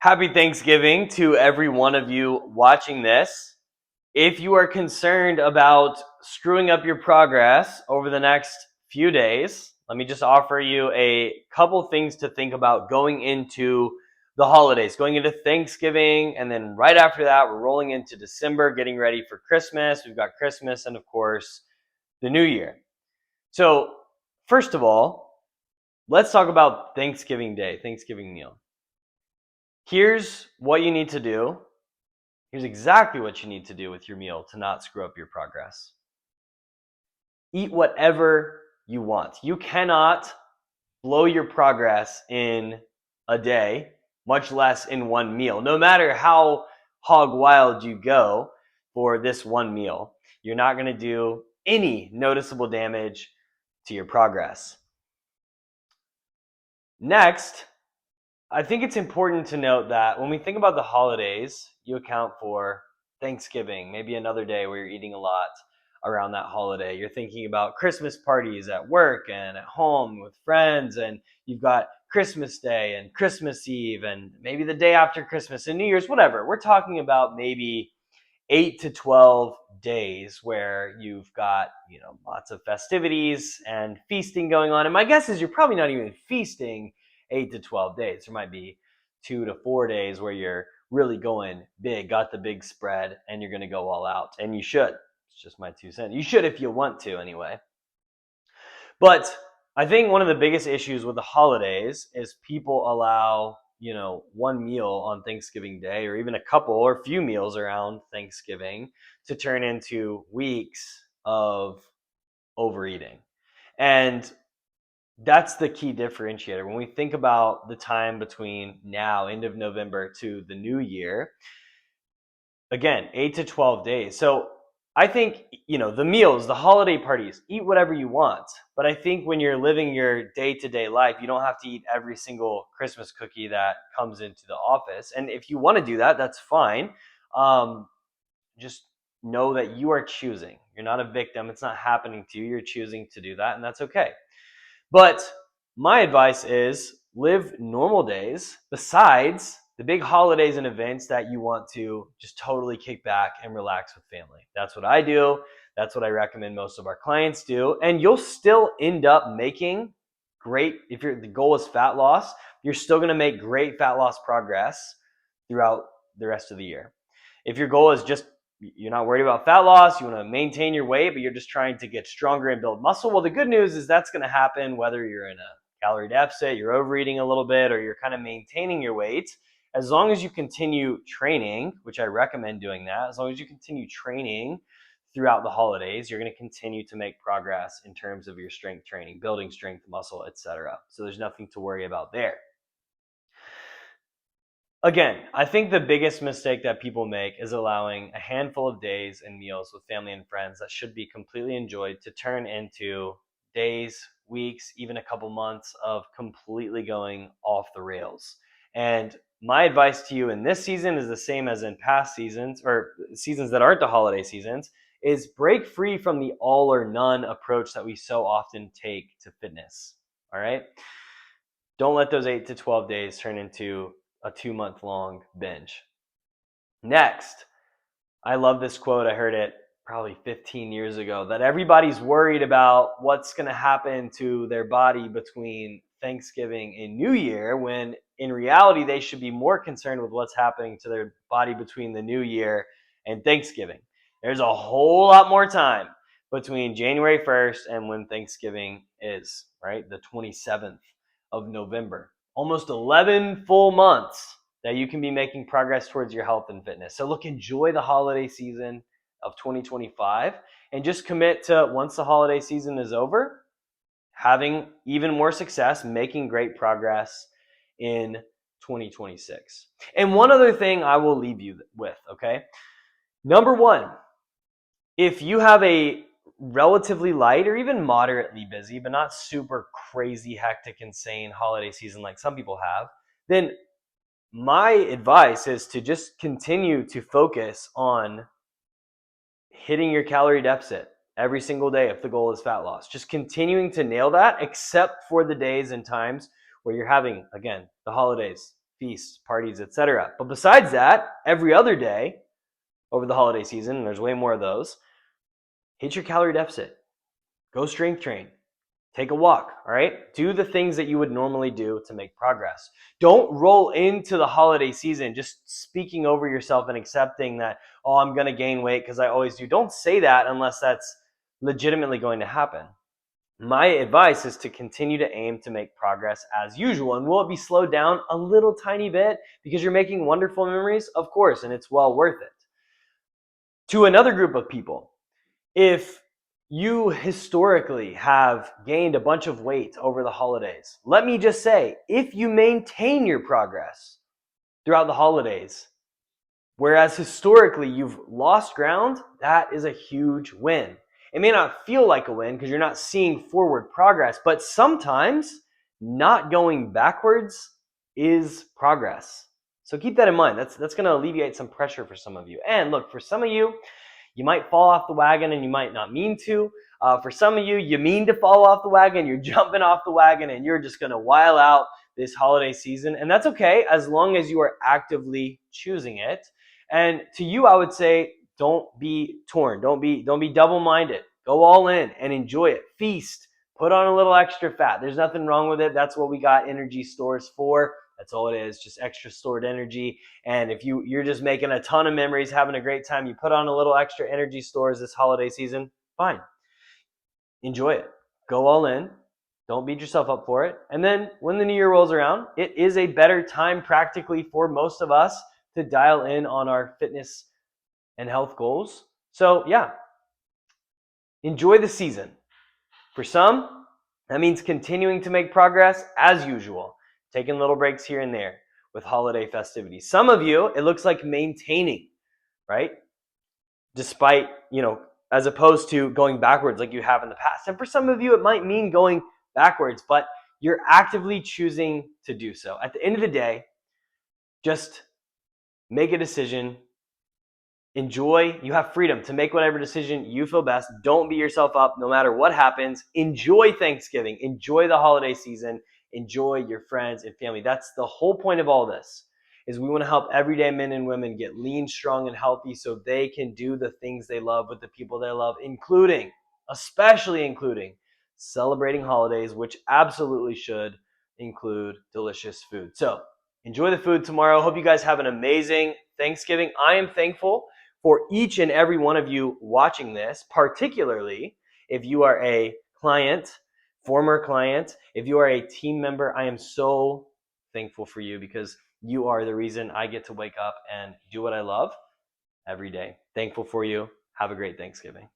Happy Thanksgiving to every one of you watching this. If you are concerned about screwing up your progress over the next few days, let me just offer you a couple things to think about going into the holidays, going into Thanksgiving, and then right after that, we're rolling into December, getting ready for Christmas. We've got Christmas and, of course, the New Year. So, first of all, let's talk about Thanksgiving Day, Thanksgiving meal. Here's what you need to do. Here's exactly what you need to do with your meal to not screw up your progress. Eat whatever you want. You cannot blow your progress in a day, much less in one meal. No matter how hog wild you go for this one meal, you're not going to do any noticeable damage to your progress. Next, I think it's important to note that when we think about the holidays, you account for Thanksgiving, maybe another day where you're eating a lot around that holiday. You're thinking about Christmas parties at work and at home with friends, and you've got Christmas Day and Christmas Eve and maybe the day after Christmas and New Year's, whatever. We're talking about maybe 8 to 12 days where you've got, lots of festivities and feasting going on. And my guess is you're probably not even feasting 8 to 12 days. There might be 2 to 4 days where you're really going big, got the big spread, and you're going to go all out. And you should. It's just my 2 cents. You should if you want to anyway. But I think one of the biggest issues with the holidays is people allow one meal on Thanksgiving Day, or even a couple or a few meals around Thanksgiving, to turn into weeks of overeating. And that's the key differentiator. When we think about the time between now, end of November, to the new year, again, 8 to 12 days. So I think, the meals, the holiday parties, eat whatever you want. But I think when you're living your day-to-day life, you don't have to eat every single Christmas cookie that comes into the office. And if you want to do that, that's fine. Just know that you are choosing. You're not a victim. It's not happening to you. You're choosing to do that, and that's okay. But my advice is live normal days besides the big holidays and events that you want to just totally kick back and relax with family. That's what I do. That's what I recommend most of our clients do. And you'll still end up making great, if the goal is fat loss, you're still going to make great fat loss progress throughout the rest of the year. If your goal is just, you're not worried about fat loss, you want to maintain your weight, but you're just trying to get stronger and build muscle, well, the good news is that's going to happen whether you're in a calorie deficit, you're overeating a little bit, or you're kind of maintaining your weight. As long as you continue training, which I recommend doing that, as long as you continue training throughout the holidays, you're going to continue to make progress in terms of your strength training, building strength, muscle, etc. So there's nothing to worry about there. Again, I think the biggest mistake that people make is allowing a handful of days and meals with family and friends that should be completely enjoyed to turn into days, weeks, even a couple months of completely going off the rails. And my advice to you in this season is the same as in past seasons, or seasons that aren't the holiday seasons, is break free from the all or none approach that we so often take to fitness. All right? Don't let those 8 to 12 days turn into a 2-month-long binge. Next, I love this quote. I heard it probably 15 years ago, that everybody's worried about what's going to happen to their body between Thanksgiving and New Year, when in reality, they should be more concerned with what's happening to their body between the New Year and Thanksgiving. There's a whole lot more time between January 1st and when Thanksgiving is, right? The 27th of November. Almost 11 full months that you can be making progress towards your health and fitness. So look, enjoy the holiday season of 2025 and just commit to, once the holiday season is over, having even more success, making great progress in 2026. And one other thing I will leave you with, okay? Number one, if you have a relatively light or even moderately busy, but not super crazy, hectic, insane holiday season like some people have, then my advice is to just continue to focus on hitting your calorie deficit every single day if the goal is fat loss. Just continuing to nail that, except for the days and times where you're having, again, the holidays, feasts, parties, etc. But besides that, every other day over the holiday season, and there's way more of those, hit your calorie deficit. Go strength train. Take a walk, all right? Do the things that you would normally do to make progress. Don't roll into the holiday season just speaking over yourself and accepting that, oh, I'm going to gain weight because I always do. Don't say that unless that's legitimately going to happen. My advice is to continue to aim to make progress as usual. And will it be slowed down a little tiny bit because you're making wonderful memories? Of course, and it's well worth it. To another group of people, if you historically have gained a bunch of weight over the holidays, let me just say, if you maintain your progress throughout the holidays, whereas historically you've lost ground, that is a huge win. It may not feel like a win because you're not seeing forward progress, but sometimes not going backwards is progress. So keep that in mind. That's going to alleviate some pressure for some of you. And look, for some of you, you might fall off the wagon and you might not mean to. For some of you, you mean to fall off the wagon, you're jumping off the wagon and you're just going to while out this holiday season. And that's okay as long as you are actively choosing it. And to you, I would say, don't be torn. Don't be double-minded. Go all in and enjoy it. Feast. Put on a little extra fat. There's nothing wrong with it. That's what we got energy stores for. That's all it is, just extra stored energy. And if you're just making a ton of memories, having a great time, you put on a little extra energy stores this holiday season, fine. Enjoy it. Go all in. Don't beat yourself up for it. And then when the new year rolls around, it is a better time practically for most of us to dial in on our fitness and health goals. So yeah, enjoy the season. For some, that means continuing to make progress as usual, taking little breaks here and there with holiday festivities. Some of you, it looks like maintaining, right? Despite, as opposed to going backwards like you have in the past. And for some of you, it might mean going backwards, but you're actively choosing to do so. At the end of the day, just make a decision. Enjoy. You have freedom to make whatever decision you feel best. Don't beat yourself up no matter what happens. Enjoy Thanksgiving. Enjoy the holiday season. Enjoy your friends and family. That's the whole point of all this, is we want to help everyday men and women get lean, strong, and healthy so they can do the things they love with the people they love, especially including celebrating holidays, which absolutely should include delicious food. So enjoy the food tomorrow. Hope you guys have an amazing Thanksgiving. I am thankful for each and every one of you watching this, particularly if you are a client, former client, if you are a team member. I am so thankful for you because you are the reason I get to wake up and do what I love every day. Thankful for you. Have a great Thanksgiving.